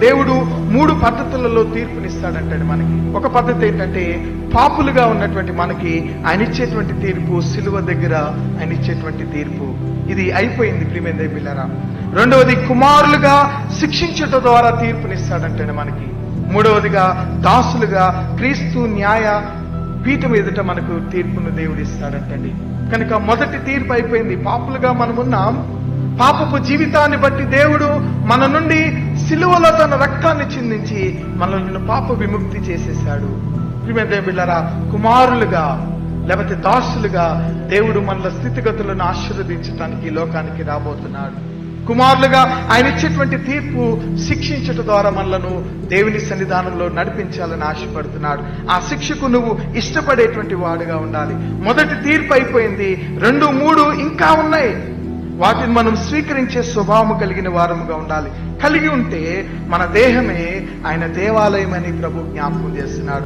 దేవుడు 3 పద్ధతులలో తీర్పునిస్తాడంటాడు మనకి. ఒక పద్ధతి ఏంటంటే, పాపులుగా ఉన్నటువంటి మనకి ఆయన ఇచ్చేటువంటి తీర్పు, సిలువ దగ్గర ఆయన ఇచ్చేటువంటి తీర్పు. ఇది అయిపోయింది ప్రియమైన దేవులారా. రెండవది, కుమారులుగా శిక్షించట ద్వారా తీర్పునిస్తాడంటాడు మనకి. మూడవదిగా, దాసులుగా క్రీస్తు న్యాయ పీఠం ఎదుట మనకు తీర్పును దేవుడు ఇస్తాడంటండి. కనుక మొదటి తీర్పు అయిపోయింది. పాపులుగా మనమున్నాం. పాపపు జీవితాన్ని బట్టి దేవుడు మన నుండి సిలువలో తన రక్తాన్ని చిందించి మనల్ని పాప విముక్తి చేసేశాడు. ప్రియమైన దేవులారా, కుమారులుగా లేకపోతే దాసులుగా దేవుడు మనల స్థితిగతులను ఆశీర్వదించడానికి ఈ లోకానికి రాబోతున్నాడు. కుమారులుగా ఆయన ఇచ్చేటువంటి తీర్పు శిక్షించట ద్వారా మనలను దేవుని సన్నిధానంలో నడిపించాలని ఆశపడుతున్నాడు. ఆ శిక్షకు నువ్వు ఇష్టపడేటువంటి వాడుగా ఉండాలి. మొదటి తీర్పు అయిపోయింది. 2, 3 ఇంకా ఉన్నాయి. వాటిని మనం స్వీకరించే స్వభావం కలిగిన వారముగా ఉండాలి. కలిగి ఉంటే మన దేహమే ఆయన దేవాలయం అని ప్రభు జ్ఞాపకం చేస్తున్నాడు.